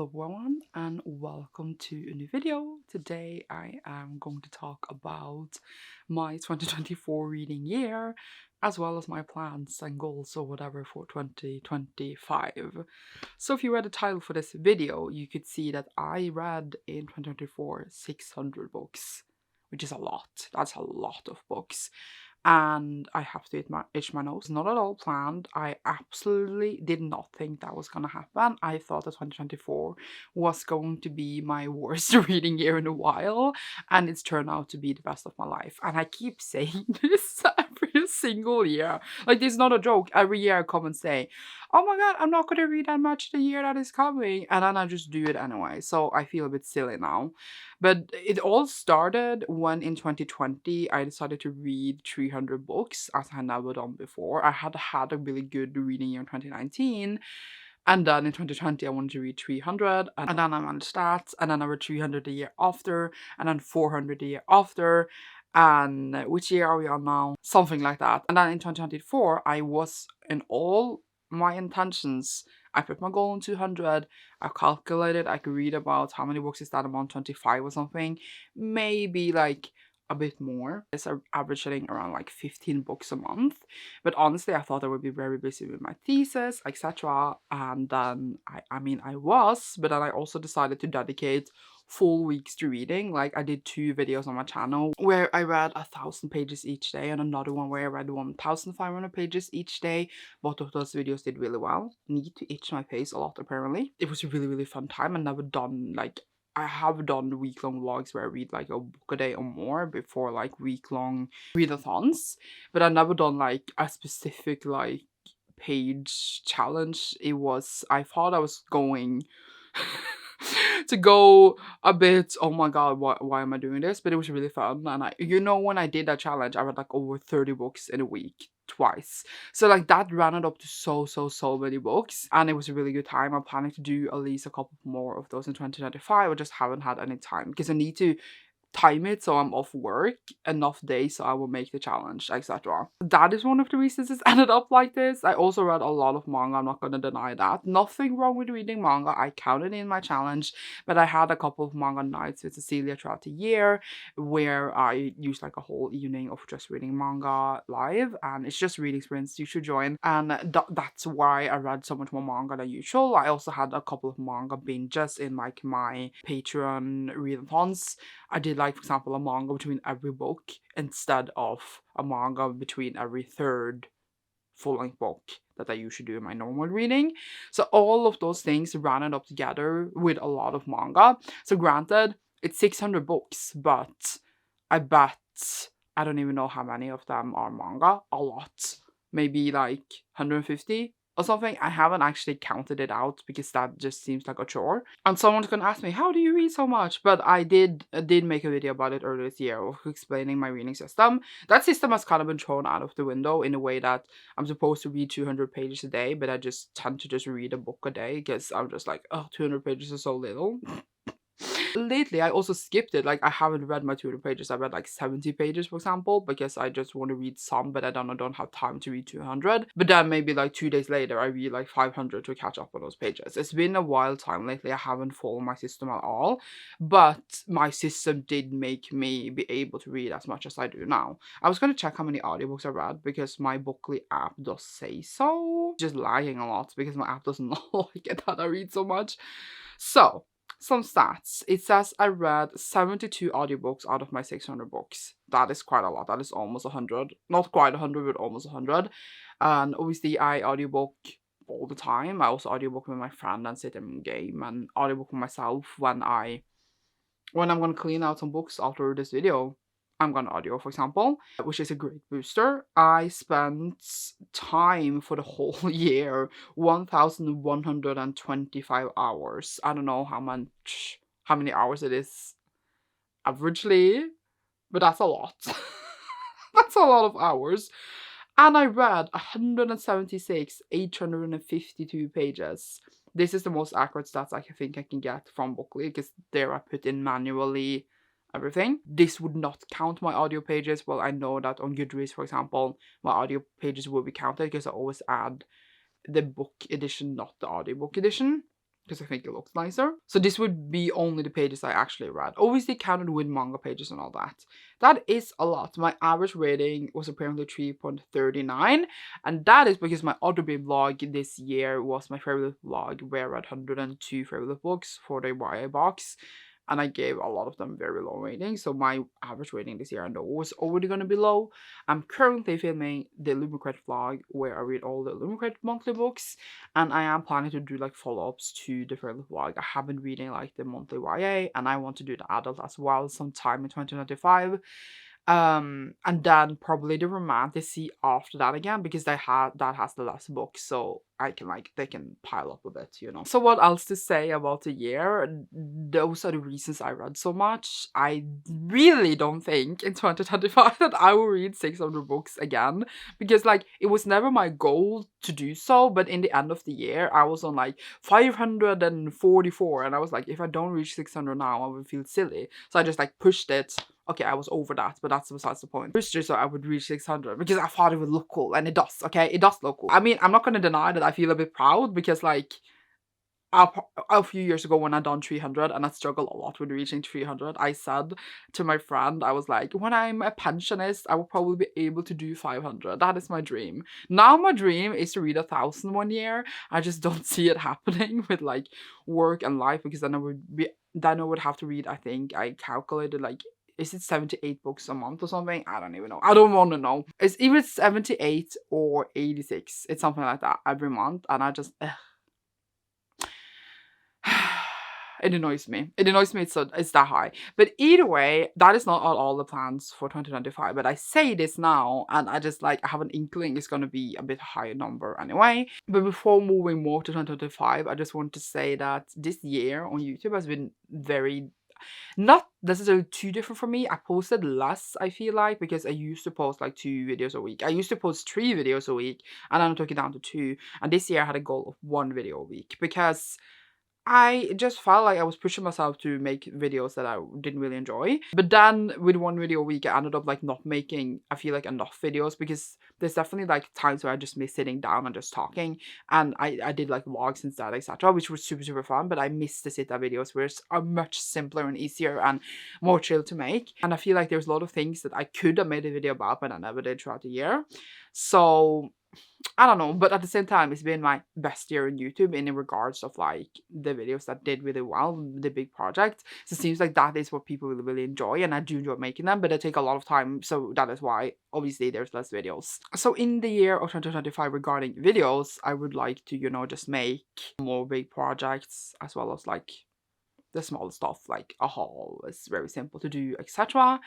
Hello everyone and welcome to a new video. Today I am going to talk about my 2024 reading year as well as my plans and goals or whatever for 2025. So if you read the title for this video, you could see that I read in 2024 600 books, which is a lot. That's a lot of books. And I have to itch my nose. Not at all planned. I absolutely did not think that was gonna happen. I thought that 2024 was going to be my worst reading year in a while, and it's turned out to be the best of my life. And I keep saying this every single year. Like, this is not a joke. Every year I come and say, oh my god, I'm not gonna read that much the year that is coming, and then I just do it anyway. So I feel a bit silly now. But it all started when in 2020 I decided to read 300 books, as I had never done before. I had had a really good reading year in 2019, and then in 2020 I wanted to read 300, and then I managed that, and then I read 300 the year after, and then 400 the year after, and which year are we on now? Something like that. And then in 2024 I was in all my intentions. I put my goal on 200. I calculated I could read about how many books is that, I'm on 25 or something, maybe like a bit more. It's averaging around like 15 books a month. But honestly, I thought I would be very busy with my thesis, etc. And then I was, but then I also decided to dedicate full weeks to reading. Like, I did 2 videos on my channel where I read 1,000 pages each day, and another one where I read 1,500 pages each day. Both of those videos did really well. Need to itch my face a lot apparently. It was a really fun time. I have done week-long vlogs where I read like a book a day or more before, like week-long readathons, but I've never done like a specific like page challenge. I thought I was going to go a bit, oh my god, why am I doing this? But it was really fun. And when I did that challenge, I read like over 30 books in a week twice. So like that ran it up to so many books, and it was a really good time. I'm planning to do at least a couple more of those in 2025. I just haven't had any time because I need to time it so I'm off work enough days so I will make the challenge, etc. That is one of the reasons it's ended up like this. I also read a lot of manga, I'm not gonna deny that. Nothing wrong with reading manga, I counted in my challenge, but I had a couple of manga nights with Cecilia throughout the year where I used like a whole evening of just reading manga live, and it's just a reading experience you should join. And that's why I read so much more manga than usual. I also had a couple of manga binges in like my Patreon readathons. I did like, for example, a manga between every book instead of a manga between every third full-length book that I usually do in my normal reading. So all of those things ran it up together with a lot of manga. So granted, it's 600 books, but I bet I don't even know how many of them are manga. A lot. Maybe like 150 or something. I haven't actually counted it out because that just seems like a chore. And someone's gonna ask me, how do you read so much? But I did make a video about it earlier this year of explaining my reading system. That system has kind of been thrown out of the window in a way that I'm supposed to read 200 pages a day, but I just tend to just read a book a day because I'm just like, oh, 200 pages is so little. Lately, I also skipped it. Like, I haven't read my 200 pages. I read like 70 pages, for example, because I just want to read some, but I don't have time to read 200. But then maybe like 2 days later, I read like 500 to catch up on those pages. It's been a wild time lately. I haven't followed my system at all, but my system did make me be able to read as much as I do now. I was going to check how many audiobooks I read because my Bookly app does say so. Just lagging a lot because my app doesn't like it that I read so much. So, some stats. It says I read 72 audiobooks out of my 600 books. That is quite a lot. That is almost 100. Not quite 100, but almost 100. And obviously I audiobook all the time. I also audiobook with my friend and sit and game, and audiobook with myself when I'm gonna clean out some books after this video. I'm gonna audio, for example, which is a great booster. I spent time for the whole year, 1,125 hours. I don't know how many hours it is averagely, but that's a lot. That's a lot of hours. And I read 176, 852 pages. This is the most accurate stats I think I can get from Bookly, because there I put in manually everything. This would not count my audio pages. Well, I know that on Goodreads, for example, my audio pages will be counted because I always add the book edition, not the audiobook edition. because I think it looks nicer. So this would be only the pages I actually read. Obviously counted with manga pages and all that. That is a lot. My average rating was apparently 3.39, and that is because my Audible vlog this year was my favorite vlog, where I read 102 favorite books for the YA box. And I gave a lot of them very low ratings, so my average rating this year I know was already going to be low. I'm currently filming the Illumicrate vlog, where I read all the Illumicrate monthly books, and I am planning to do like follow-ups to the favorite vlog. I have been reading like the monthly YA, and I want to do the adult as well sometime in 2025. And then probably the romantasy after that again, because that has the last book, so I can like, they can pile up a bit, you know. So what else to say about the year? Those are the reasons I read so much. I really don't think in 2025 that I will read 600 books again, because like, it was never my goal to do so, but in the end of the year I was on like 544, and I was like, if I don't reach 600 now, I would feel silly, so I just like pushed it. Okay, I was over that, but that's besides the point. Pushed it so I would reach 600 because I thought it would look cool, and it does, okay? It does look cool. I mean, I'm not gonna deny that I feel a bit proud, because like, a few years ago when I done 300 and I struggled a lot with reaching 300, I said to my friend, I was like, when I'm a pensionist, I will probably be able to do 500. That is my dream. Now my dream is to read 1,000 one year. I just don't see it happening with like work and life, because then I would have to read, I think I calculated like, is it 78 books a month or something? I don't even know. I don't want to know. It's either 78 or 86. It's something like that every month, and I just it annoys me. It annoys me it's that high. But either way, that is not all the plans for 2025. But I say this now, and I just like, I have an inkling it's gonna be a bit higher number anyway. But before moving more to 2025, I just want to say that this year on YouTube has been very, not necessarily too different for me. I posted less, I feel like, because I used to post like 2 videos a week. I used to post 3 videos a week, and then I took it down to 2. And this year I had a goal of 1 video a week, because I just felt like I was pushing myself to make videos that I didn't really enjoy. But then with 1 video a week, I ended up like not making, I feel like, enough videos, because there's definitely like times where I just miss sitting down and just talking. And I did like vlogs instead, etc., which was super, super fun. But I missed the sit-down videos, which are much simpler and easier and more chill to make. And I feel like there's a lot of things that I could have made a video about, but I never did throughout the year. So I don't know, but at the same time, it's been my best year in YouTube in regards of like the videos that did really well, the big projects. So it seems like that is what people really, really enjoy, and I do enjoy making them, but they take a lot of time, so that is why obviously there's less videos. So in the year of 2025 regarding videos, I would like to, you know, just make more big projects, as well as like the small stuff like a haul is very simple to do, etc.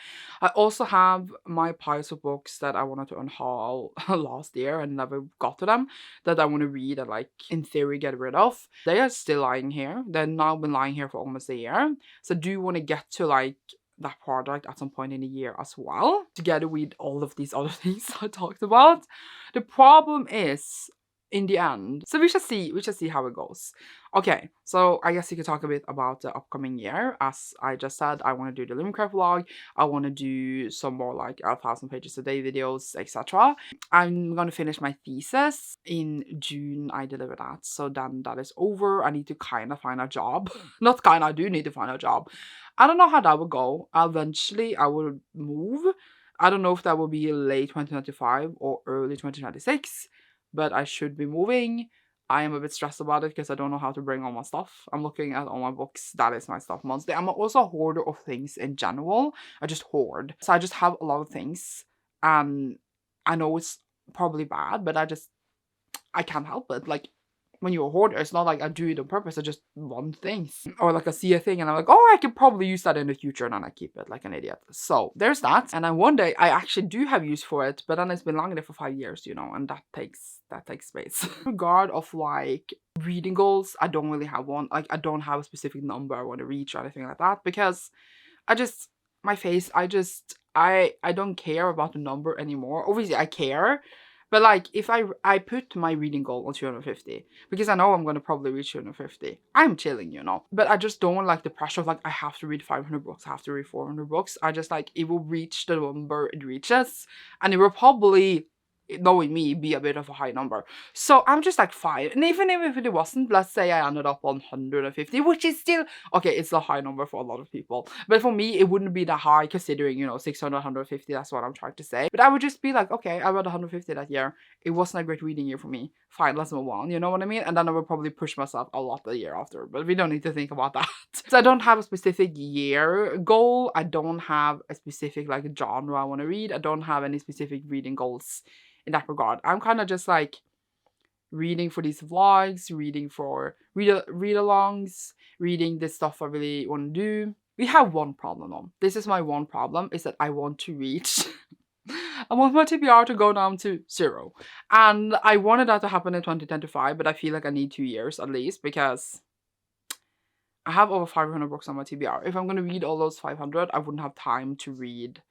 I also have my piles of books that I wanted to unhaul last year and never got to them, that I want to read and like in theory get rid of. They are still lying here. They've now been lying here for almost a year, so I do want to get to like that project at some point in the year as well, together with all of these other things I talked about. The problem is, in the end, so we shall see how it goes. Okay, so I guess you could talk a bit about the upcoming year. As I just said, I want to do the Luminecraft vlog. I want to do some more like 1,000 pages a day videos, etc. I'm gonna finish my thesis in June. I deliver that, so then that is over. I need to kind of find a job. Not kind of, I do need to find a job. I don't know how that will go. Eventually I will move. I don't know if that will be late 2025 or early 2026, but I should be moving. I am a bit stressed about it because I don't know how to bring all my stuff. I'm looking at all my books. That is my stuff mostly. I'm also a hoarder of things in general. I just hoard. So I just have a lot of things. And I know it's probably bad, but I can't help it. Like, when you're a hoarder, it's not like I do it on purpose. I just want things. Or like I see a thing and I'm like, oh, I could probably use that in the future, and then I keep it like an idiot. So there's that. And then one day I actually do have use for it, but then it's been lying there for 5 years, you know, and that takes space. In regard of like reading goals, I don't really have one. Like, I don't have a specific number I want to reach or anything like that, because I don't care about the number anymore. Obviously I care, but like, if I put my reading goal on 250, because I know I'm gonna probably reach 250, I'm chilling, you know. But I just don't like the pressure of like, I have to read 500 books, I have to read 400 books. I just like, it will reach the number it reaches, and it will probably knowing me, be a bit of a high number. So I'm just like fine. And even if it wasn't, let's say I ended up on 150, which is still okay, it's a high number for a lot of people. But for me, it wouldn't be that high considering, 600, 150, that's what I'm trying to say. But I would just be like, okay, I read 150 that year. It wasn't a great reading year for me. Fine, let's move on. You know what I mean? And then I would probably push myself a lot the year after. But we don't need to think about that. So I don't have a specific year goal. I don't have a specific like genre I want to read. I don't have any specific reading goals in that regard. I'm kind of just like reading for these vlogs, reading for read-alongs, reading the stuff I really want to do. We have one problem though. This is my one problem, is that I want to reach I want my TBR to go down to 0. And I wanted that to happen in 2025, but I feel like I need 2 years at least, because I have over 500 books on my TBR. If I'm going to read all those 500, I wouldn't have time to read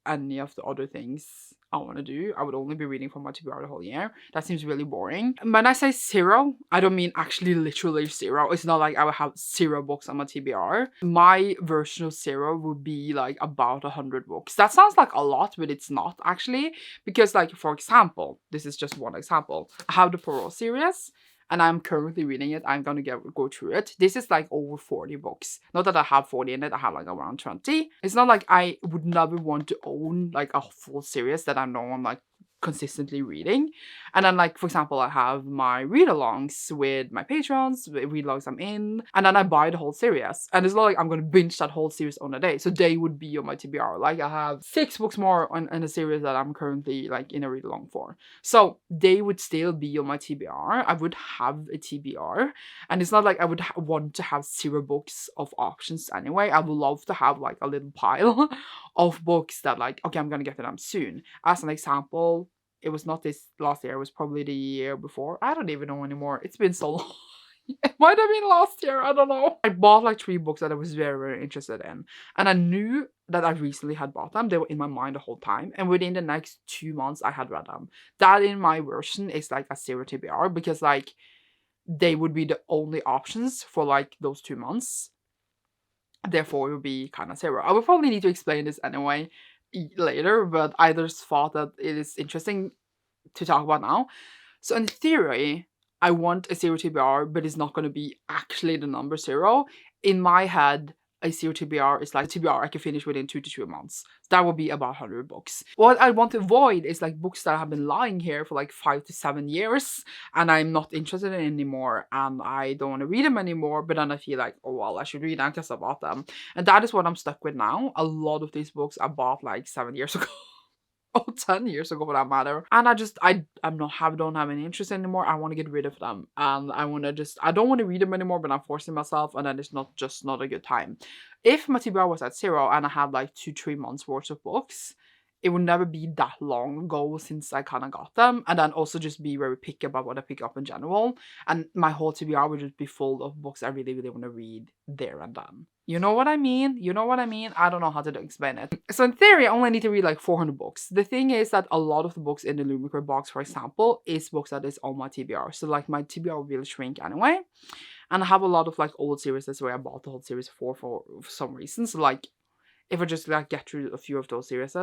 any of the other things I want to do. I would only be reading for my TBR the whole year. That seems really boring. When I say 0, I don't mean actually literally 0. It's not like I would have 0 books on my TBR. My version of 0 would be like about 100 books. That sounds like a lot, but it's not actually. Because like, for example, this is just one example. I have the Parole series, and I'm currently reading it. I'm gonna go through it. This is like over 40 books. Not that I have 40 in it, I have like around 20. It's not like I would never want to own like a full series that I know I'm like consistently reading. And then like, for example, I have my read-alongs with my patrons, read-alongs I'm in, and then I buy the whole series. And it's not like I'm gonna binge that whole series on a day. So they would be on my TBR. Like I have 6 books more in a series that I'm currently like in a read-along for. So they would still be on my TBR. I would have a TBR. And it's not like I would want to have 0 books of options anyway. I would love to have like a little pile of books that like, okay, I'm gonna get to them soon. As an example, it was not this last year, it was probably the year before. I don't even know anymore. It's been so long. It might have been last year, I don't know. I bought like 3 books that I was very, very interested in. And I knew that I recently had bought them. They were in my mind the whole time. And within the next 2 months, I had read them. That in my version is like a 0 TBR, because like they would be the only options for like those 2 months. Therefore, it would be kind of 0. I would probably need to explain this anyway later, but I just thought that it is interesting to talk about now. So in theory, I want a 0 TBR, but it's not going to be actually the number 0. In my head, a 0 TBR is like a TBR I can finish within 2 to 3 months. That would be about 100 books. What I want to avoid is like books that have been lying here for like 5 to 7 years and I'm not interested in anymore and I don't want to read them anymore, but then I feel like, oh well, I should read them because I bought them. And that is what I'm stuck with now. A lot of these books I bought like 7 years ago. Oh, 10 years ago for that matter. And I don't have any interest anymore. I want to get rid of them. And I don't want to read them anymore, but I'm forcing myself, and then it's not a good time. If my TBR was at 0 and I had like 2-3 months worth of books, it would never be that long ago since I kind of got them. And then also just be very picky about what I pick up in general. And my whole TBR would just be full of books I really, really want to read there and then. You know what I mean? I don't know how to explain it. So in theory, I only need to read like 400 books. The thing is that a lot of the books in the Lumicrate box, for example, is books that is on my TBR. So like my TBR will shrink anyway. And I have a lot of like old series where I bought the whole series for some reason. So like if I just like get through a few of those series,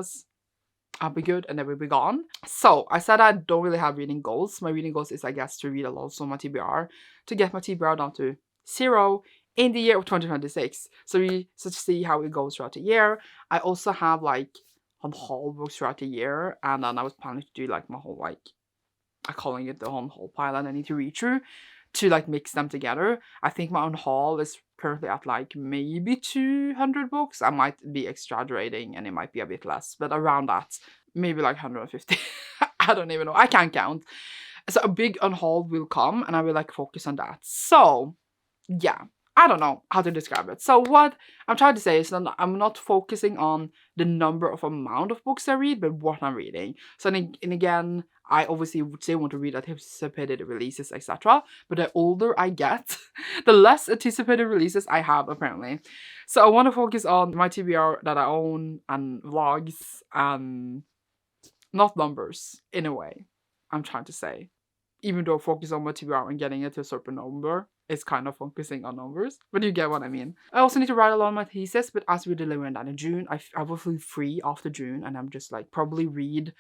I'll be good and then we'll be gone. So I said I don't really have reading goals. My reading goals is, I guess, to read a lot on my TBR to get my TBR down to 0 in the year of 2026. So to see how it goes throughout the year. I also have like Unhaul books throughout the year, and then I was planning to do like my whole like, I'm calling it the Unhaul pile, and I need to read through to like mix them together. I think my Unhaul is currently at like maybe 200 books. I might be exaggerating and it might be a bit less, but around that, maybe like 150. I don't even know. I can't count. So a big Unhaul will come and I will like focus on that. So yeah, I don't know how to describe it. So what I'm trying to say is that I'm not focusing on the amount of books I read, but what I'm reading. So and again, I obviously would say want to read anticipated releases, etc. But the older I get, the less anticipated releases I have, apparently. So I want to focus on my TBR that I own and vlogs and not numbers, in a way, I'm trying to say. Even though focus on my TBR and getting it to a certain number is kind of focusing on numbers, but you get what I mean. I also need to write along my thesis, but as we're delivering that in June, I will feel free after June, and I'm just like probably read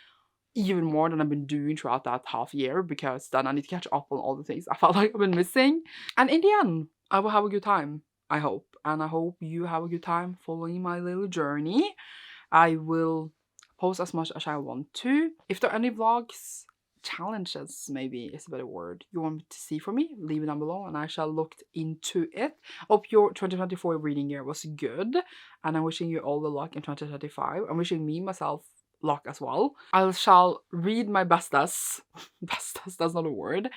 even more than I've been doing throughout that half year, because then I need to catch up on all the things I felt like I've been missing. And in the end, I will have a good time, I hope. And I hope you have a good time following my little journey. I will post as much as I want to. If there are any vlogs, challenges maybe is a better word, you want to see from me, leave it down below and I shall look into it. Hope your 2024 reading year was good, and I'm wishing you all the luck in 2025. I'm wishing me myself luck as well. I shall read my bestest. Bestest, that's not a word.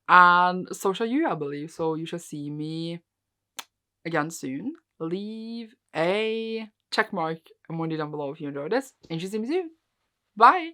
And so shall you, I believe. So you shall see me again soon. Leave a check mark emoji down below if you enjoyed this. And you should see me soon. Bye!